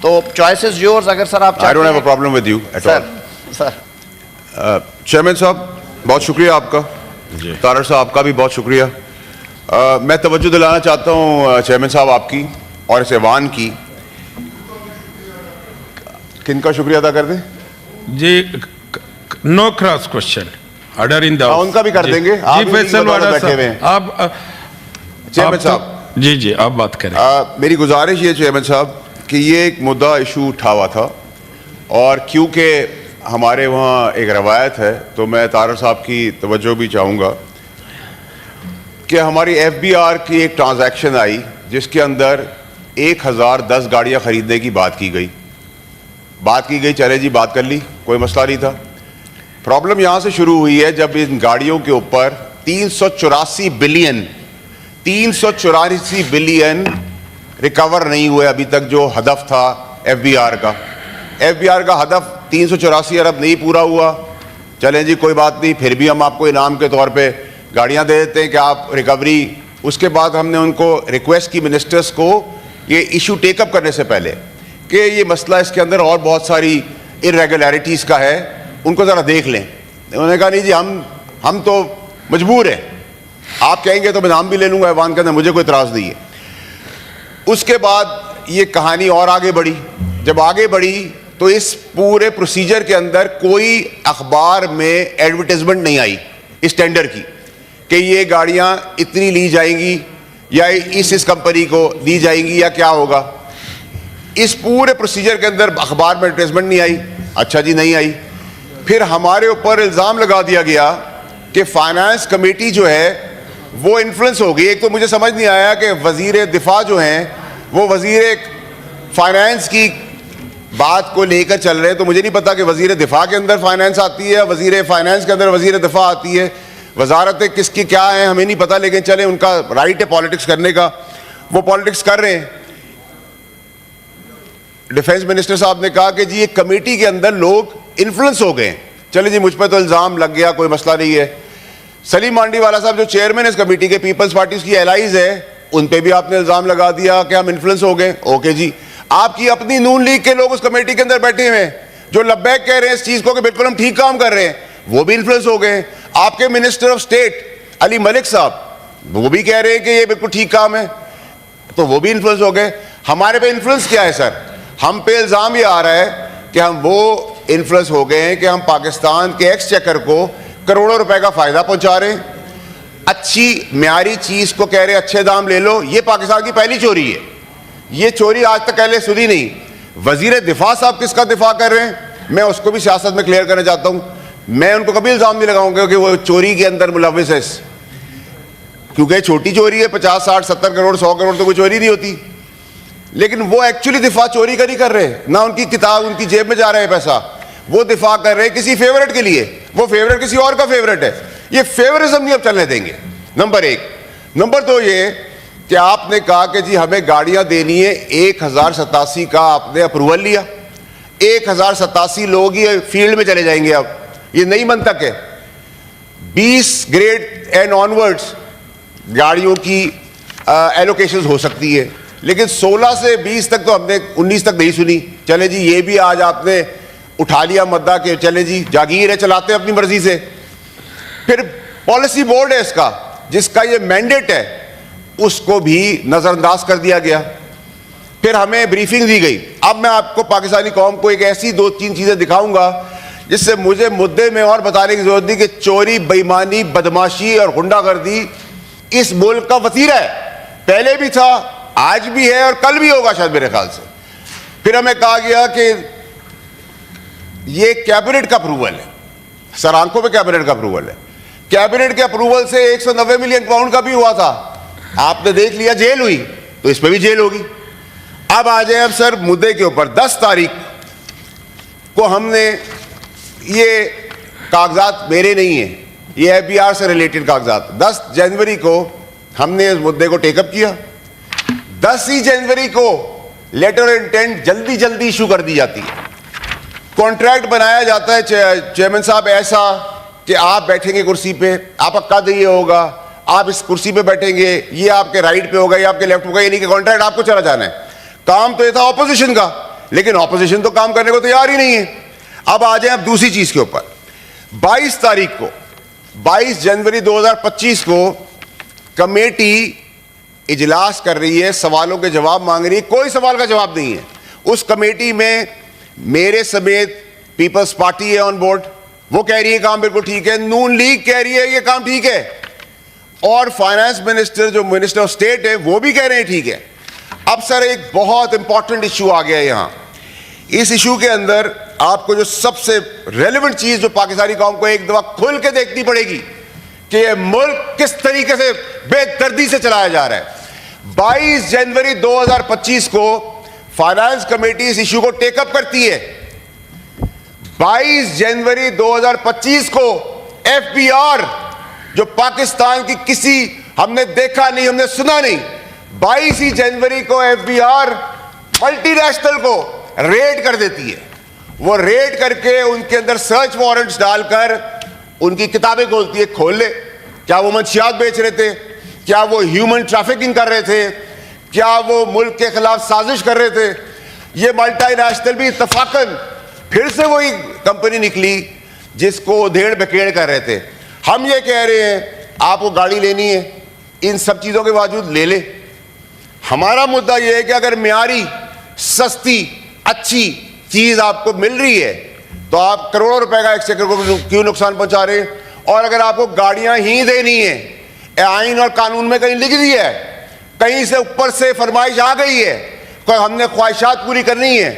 तो choice is yours. अगर sir आप I don't have a problem with you at all. Sir chairman साहब बहुत शुक्रिया आपका, तारड़ साहब आपका भी बहुत शुक्रिया। मैं तवज्जो दिलाना चाहता हूँ चेयरमैन साहब आपकी और इस ऐवान की। किनका शुक्रिया अदा कर दें जी? No cross question, order in the house. उनका भी कर देंगे। जी फैसल वाला साहब, आप चेयरमैन साहब जी जी आप बात करें। मेरी गुजारिश ये चेयरमैन साहब कि ये एक मुद्दा इशू उठा हुआ था और क्योंकि हमारे वहाँ एक रवायत है तो मैं तारड़ साहब की तवज्जो भी चाहूँगा कि हमारी FBR की एक ट्रांजैक्शन आई जिसके अंदर 1010 गाड़ियाँ ख़रीदने की बात की गई। चले जी बात कर ली, कोई मसला नहीं था। प्रॉब्लम यहाँ से शुरू हुई है जब इन गाड़ियों के ऊपर 384 बिलियन रिकवर नहीं हुए अभी तक, जो हदफ था FBR का। FBR का हदफ 384 अरब नहीं पूरा हुआ। चलें जी कोई बात नहीं, फिर भी हम आपको इनाम के तौर पे गाड़ियां दे देते हैं कि आप रिकवरी। उसके बाद हमने उनको रिक्वेस्ट की मिनिस्टर्स को ये इशू टेकअप करने से पहले कि ये मसला इसके अंदर और बहुत सारी इरेगुलरिटीज़ का है, उनको ज़रा देख लें। उन्होंने कहा नहीं जी हम तो मजबूर हैं, आप कहेंगे तो मैं नाम भी ले लूँगा ऐवान के अंदर, मुझे कोई इतराज़ नहीं है। उसके बाद ये कहानी और आगे बढ़ी। जब आगे बढ़ी तो इस पूरे प्रोसीजर के अंदर कोई अखबार में एडवर्टाइजमेंट नहीं आई इस टेंडर की कि ये गाड़ियां इतनी ली जाएंगी या इस कंपनी को दी जाएंगी या क्या होगा। इस पूरे प्रोसीजर के अंदर अखबार में एडवर्टाइजमेंट नहीं आई। अच्छा जी नहीं आई। फिर हमारे ऊपर इल्ज़ाम लगा दिया गया कि फाइनेंस कमेटी जो है वो इन्फ्लुएंस हो गई। एक तो मुझे समझ नहीं आया कि वजीर दिफा जो हैं वो वजीर फाइनेंस की बात को लेकर चल रहे हैं, तो मुझे नहीं पता कि वजीर दिफा के अंदर फाइनेंस आती है, वजीर फाइनेंस के अंदर वजीर दिफा आती है। वजारतें किसकी क्या है हमें नहीं पता, लेकिन चले उनका राइट है पॉलिटिक्स करने का, वो पॉलिटिक्स कर रहे हैं। डिफेंस मिनिस्टर साहब ने कहा कि जी ये कमेटी के अंदर लोग इन्फ्लुएंस हो गए। चले जी मुझ पर तो इल्ज़ाम लग गया, कोई मसला नहीं है। सलीम मांडीवाला साहब जो चेयरमैन इस कमेटी के, पीपल्स पार्टी की एलाइज है, उन पे भी आपने इल्ज़ाम लगा दिया कि हम इन्फ्लुएंस हो गए। ओके जी, आपकी अपनी नून लीग के लोग उस कमेटी के अंदर बैठे हुए हैं जो लब्बैक कह रहे हैं इस चीज़ को कि बिल्कुल हम ठीक काम कर रहे हैं, वो भी इन्फ्लुएंस हो गए। आपके minister of state Ali Malik साहब वो भी कह रहे हैं कि ये बिल्कुल ठीक काम है, तो वो भी इन्फ्लुएंस हो गए। हमारे पे इन्फ्लुएंस क्या है सर? हम पे इल्ज़ाम ये आ रहा है कि हम वो इन्फ्लुएंस हो गए हैं कि हम पाकिस्तान के एक्सचेकर को करोड़ों रुपए का फ़ायदा पहुंचा रहे हैं। अच्छी म्यारी चीज़ को कह रहे हैं अच्छे दाम ले लो। ये पाकिस्तान की पहली चोरी है, ये चोरी आज तक पहले सुनी नहीं। वजीर दिफा साहब किसका दिफा कर रहे हैं, मैं उसको भी सियासत में क्लियर करना चाहता हूँ। मैं उनको कभी इल्ज़ाम नहीं लगाऊंगा कि वो चोरी के अंदर मुलविस है, क्योंकि छोटी चोरी है, 50, 60, 70 करोड़ 100 करोड़ तो कोई चोरी नहीं होती। लेकिन वो एक्चुअली दिफा चोरी का नहीं कर रहे, ना उनकी किताब उनकी जेब में जा रहा है पैसा, वो दिफा कर रहे हैं किसी फेवरेट के लिए। वो फेवरेट किसी और का फेवरेट है। ये फेवरिज्म नहीं अब चलने देंगे, नंबर एक। नंबर दो ये कि आपने कहा कि जी हमें गाड़ियां देनी है, 1087 का आपने अप्रूवल लिया, 1087 लोग ये फील्ड में चले जाएंगे। अब ये नई मंतक है, 20 ग्रेड एंड ऑनवर्ड्स गाड़ियों की एलोकेशन हो सकती है, लेकिन 16 से 20 तक तो हमने 19 तक नहीं सुनी। चले जी ये भी आज आपने उठा लिया मुद्दा कि चले जी जागीर है, चलाते हैं अपनी मर्जी से। फिर पॉलिसी बोर्ड है इसका, जिसका ये मैंडेट है, उसको भी नजरअंदाज कर दिया गया। फिर हमें ब्रीफिंग दी गई। अब मैं आपको पाकिस्तानी कौम को एक ऐसी 2-3 चीजें दिखाऊंगा जिससे मुझे मुद्दे में और बताने की जरूरत नहीं कि चोरी, बेईमानी, बदमाशी और गुंडागर्दी इस मुल्क का वतीरा है। पहले भी था, आज भी है और कल भी होगा शायद मेरे ख्याल से। फिर हमें कहा गया कि ये कैबिनेट का अप्रूवल है, सर आंखों पे कैबिनेट का अप्रूवल है। कैबिनेट के अप्रूवल से 190 मिलियन पाउंड का भी हुआ था, आपने देख लिया, जेल हुई, तो इस पे भी जेल होगी। अब आ जाए अब सर मुद्दे के ऊपर। 10 तारीख को हमने ये कागजात मेरे नहीं है, ये FBR से रिलेटेड कागजात, 10 जनवरी को हमने इस मुद्दे को टेकअप किया। 10 ही जनवरी को लेटर ऑफ इंटेंट जल्दी जल्दी इशू कर दी जाती है, कॉन्ट्रैक्ट बनाया जाता है चेयरमैन साहब ऐसा कि आप बैठेंगे कुर्सी पे, आपका कद ये होगा, आप इस कुर्सी पे बैठेंगे, ये आपके राइट पे होगा, ये आपके लेफ्ट होगा, ये नहीं कि कॉन्ट्रैक्ट आपको चला जाना है। काम तो ये था ऑपोजिशन का, लेकिन ऑपोजिशन तो काम करने को तैयार ही नहीं है। अब आ जाए अब दूसरी चीज के ऊपर। 22 तारीख को 22 जनवरी 2025 को कमेटी इजलास कर रही है, सवालों के जवाब मांग रही है, कोई सवाल का जवाब नहीं है। उस कमेटी में मेरे समेत पीपल्स पार्टी है ऑन बोर्ड, वो कह रही है काम बिल्कुल ठीक है, नून लीग कह रही है ये काम ठीक है, और फाइनेंस मिनिस्टर जो मिनिस्टर ऑफ स्टेट है वो भी कह रहे हैं ठीक है। अब सर एक बहुत इंपॉर्टेंट इश्यू आ गया है यहां। इस इशू के अंदर आपको जो सबसे रेलेवेंट चीज जो पाकिस्तानी कौम को एक दफा खुल के देखनी पड़ेगी कि ये मुल्क किस तरीके से बेदर्दी से चलाया जा रहा है। 22 जनवरी 2025 को फाइनेंस कमेटी इस इशू को टेकअप करती है। 22 जनवरी 2025 को एफबीआर, जो पाकिस्तान की किसी हमने देखा नहीं, हमने सुना नहीं, 22 जनवरी को एफबीआर मल्टीनेशनल को रेड कर देती है। वो रेड करके उनके अंदर सर्च वारंट्स डालकर उनकी किताबें खोलती है। खोल ले, क्या वो मंशियात बेच रहे थे, क्या वो ह्यूमन ट्रैफिकिंग कर रहे थे, क्या वो मुल्क के खिलाफ साजिश कर रहे थे। ये मल्टीनेशनल भी इत्तफाकन फिर से वही कंपनी निकली जिसको धेड़ बकेड़ कर रहे थे। हम ये कह रहे हैं आपको गाड़ी लेनी है, इन सब चीजों के बावजूद ले ले। हमारा मुद्दा यह है कि अगर म्यारी, सस्ती, अच्छी चीज आपको मिल रही है तो आप करोड़ों रुपए का एक्सचेकर को क्यों नुकसान पहुंचा रहे हैं। और अगर आपको गाड़ियां ही देनी है, आइन और कानून में कहीं लिख दी है, कहीं से ऊपर से फरमाइश आ गई है, कोई हमने ख्वाहिशात पूरी करनी है,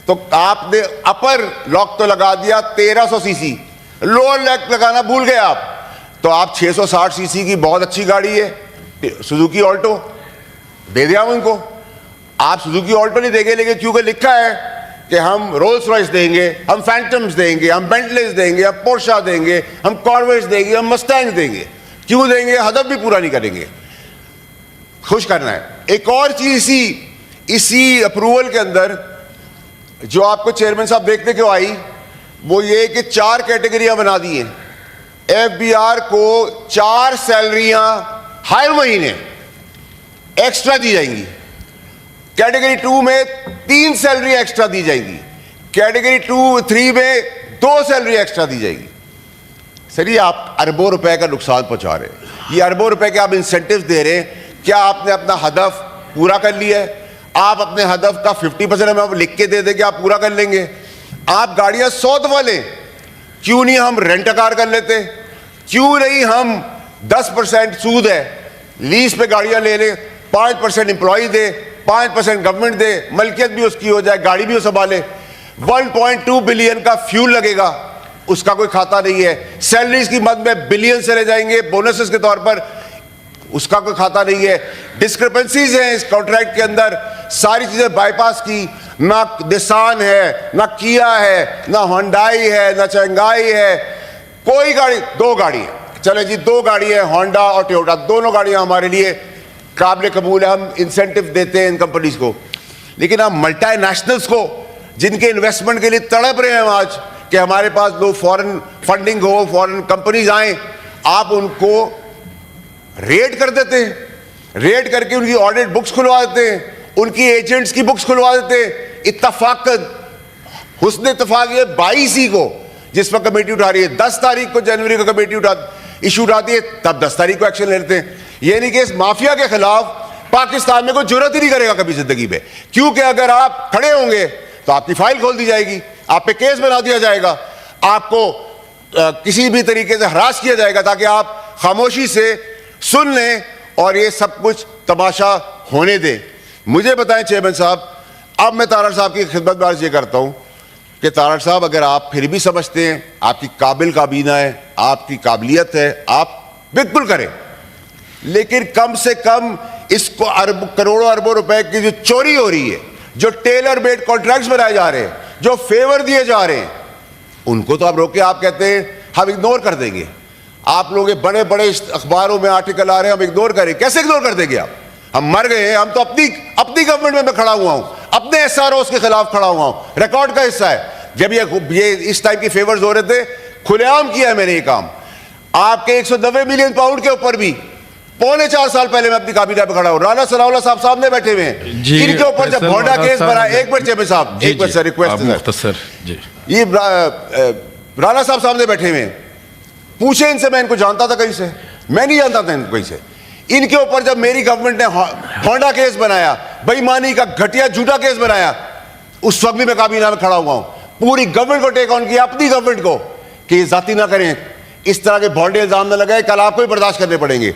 तो आपने अपर लॉक तो लगा दिया 1300 सीसी, लोअर लॉक लगाना भूल गए आप, तो आप 660 सीसी की बहुत अच्छी गाड़ी है सुजुकी ऑल्टो दे दिया उनको। आप सुजुकी ऑल्टो नहीं देंगे, लेकिन क्योंकि लिखा है कि हम रोल्स रॉयस देंगे, हम फैंटम्स देंगे, हम बेंटलेस देंगे, हम पोर्शा देंगे, हम कॉर्वेट्स देंगे, हम मस्टैंग देंगे। क्यों देंगे? हदफ भी पूरा नहीं करेंगे, खुश करना है। एक और चीज इसी अप्रूवल के अंदर जो आपको चेयरमैन साहब देखते क्यों आई, वो ये कि 4 कैटेगरियां बना दी हैं। एफबीआर को 4 सैलरियां हर महीने एक्स्ट्रा दी जाएंगी। कैटेगरी 2 में 3 सैलरी एक्स्ट्रा दी जाएगी। कैटेगरी 3 में 2 सैलरी एक्स्ट्रा दी जाएगी। सर ये आप अरबों रुपए का नुकसान पहुंचा रहे हैं। ये अरबों रुपए के आप इंसेंटिव दे रहे हैं। क्या आपने अपना हदफ पूरा कर लिया है? आप अपने हदफ का 50% हमें लिख के दे देंगे, आप पूरा कर लेंगे। आप गाड़ियां 100 दफा लें, क्यों नहीं हम रेंट कार कर लेते? क्यों नहीं हम 10% सूद है लीज पे गाड़ियां ले लें, 5% एम्प्लॉय दे, 5% गवर्नमेंट दे, मलकियत भी उसकी हो जाए, गाड़ी भी वो संभाले। 1.2 बिलियन का फ्यूल लगेगा, उसका कोई खाता नहीं है। सैलरीज की मद में बिलियन चले जाएंगे बोनसेस के तौर पर, उसका कोई खाता नहीं है। डिस्क्रिपेंसीज हैं इस कॉन्ट्रैक्ट के अंदर, सारी चीजें बाईपास की। ना निसान है, ना किया है, ना होंडाई है, ना चंगाई है, कोई गाड़ी, 2 गाड़ी है। चले जी 2 गाड़ी है, होंडा और टोयोटा, दोनों गाड़ियां हमारे लिए काबिल कबूल है, हम इंसेंटिव देते हैं इन कंपनीज को। लेकिन आप मल्टीनेशनल्स को जिनके इन्वेस्टमेंट के लिए तड़प रहे हैं हम आज कि हमारे पास लो फॉरेन फंडिंग हो, फॉरेन कंपनीज आए, आप उनको रेड कर देते हैं। रेड करके उनकी ऑडिट बुक्स खुलवा देते हैं, उनकी एजेंट्स की बुक्स खुलवा देते हैं। इत्तफाकन हुस्न इत्तफाक ये 22 को जिस पर कमेटी उठा रही है, 10 तारीख को जनवरी को कमेटी इशू उठाती है, तब 10 तारीख को एक्शन लेते हैं। ये नहीं कि इस माफिया के खिलाफ पाकिस्तान में कोई जुर्रत ही नहीं करेगा कभी जिंदगी में, क्योंकि अगर आप खड़े होंगे तो आपकी फाइल खोल दी जाएगी, आप पे केस बना दिया जाएगा, आपको किसी भी तरीके से हरास किया जाएगा ताकि आप खामोशी से सुन लें और ये सब कुछ तमाशा होने दें। मुझे बताएं चेयरमैन साहब, अब मैं तारड़ साहब की खिदमत में अर्ज ये करता हूं कि तारड़ साहब अगर आप फिर भी समझते हैं आपकी काबिल काबीना है, आपकी काबिलियत है, आप बिल्कुल करें, लेकिन कम से कम इसको करोड़ों अरबों रुपए की जो चोरी हो रही है, जो टेलर मेड कॉन्ट्रैक्ट्स बनाए जा रहे हैं, जो फेवर दिए जा रहे हैं, उनको तो आप रोके। आप कहते हैं हम इग्नोर कर देंगे। आप लोग बड़े बड़े अखबारों में आर्टिकल आ रहे हैं, हम इग्नोर करें। कैसे इग्नोर कर देंगे आप? हम मर गए हैं, हम तो अपनी गवर्नमेंट में मैं खड़ा हुआ हूं, अपने एसआरओ के खिलाफ खड़ा हुआ हूं, रिकॉर्ड का हिस्सा है। जब ये इस टाइप की फेवर्स हो रहे थे, खुलेआम किया है मैंने ये काम। आपके 190 मिलियन पाउंड के ऊपर भी पौने 4 साल पहले मैं अपनी काबीना पे खड़ा हूं, राना सनाउल्लाह साहब सामने बैठे हुए हैं। जी, इनके ऊपर जब फैसल भोंडा वाला केस साहब- बना, एक मिनट चेयरमैन साहब, एक मिनट सर, रिक्वेस्ट है मुख्तसर जी। ये राणा साहब सामने बैठे हुए हैं, पूछे इनसे, मैं इनको जानता था कहीं से? मैं नहीं जानता था इनको कहीं से। इनके ऊपर जब मेरी गवर्नमेंट ने होंडा केस बनाया, बेईमानी का घटिया झूठा केस बनाया, उस वक्त भी मैं काबीना में खड़ा हुआ हूं, पूरी गवर्नमेंट को टेक ऑन किया, अपनी गवर्नमेंट को, कि ये जाती ना करें, इस तरह के भोंडे इल्जाम न लगाए, कल आपको ही बर्दाश्त करने पड़ेंगे।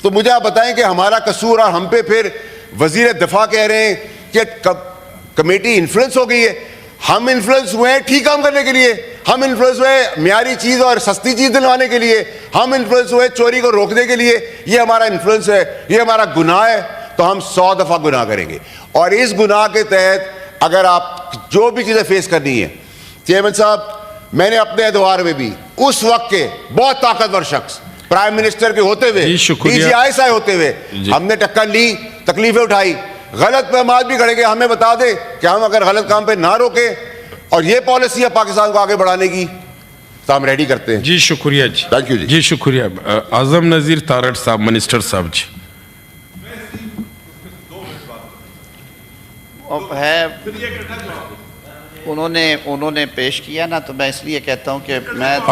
तो मुझे आप बताएं कि हमारा कसूर, और हम पे फिर वजीर दिफा कह रहे हैं कि कमेटी इन्फ्लुएंस हो गई है। हम इन्फ्लुएंस हुए हैं ठीक काम करने के लिए, हम इन्फ्लुएंस हुए म्यारी चीज और सस्ती चीज दिलवाने के लिए, हम इन्फ्लुएंस हुए चोरी को रोकने के लिए। ये हमारा इन्फ्लुएंस है, ये हमारा गुनाह है, तो हम 100 दफा गुनाह करेंगे। और इस गुनाह के तहत अगर आप जो भी चीजें फेस करनी है, चेयरमैन साहब, मैंने अपने अदवार में भी उस वक्त के बहुत ताकतवर शख्स, प्राइम मिनिस्टर के होते हुए, DGI होते हुए, हमने टक्कर ली, तकलीफें उठाई। गलत पे हम आज भी खड़े, हमें बता दे कि हम अगर गलत काम पे ना रोके और ये पॉलिसी है पाकिस्तान को आगे बढ़ाने की, तो हम रेडी करते हैं। जी शुक्रिया जी, थैंक यू जी। जी शुक्रिया। आजम नजीर तारड़ साहब, मिनिस्टर साहब जी। अब है, उन्होंने पेश किया ना, तो मैं इसलिए कहता हूं कि मैं आप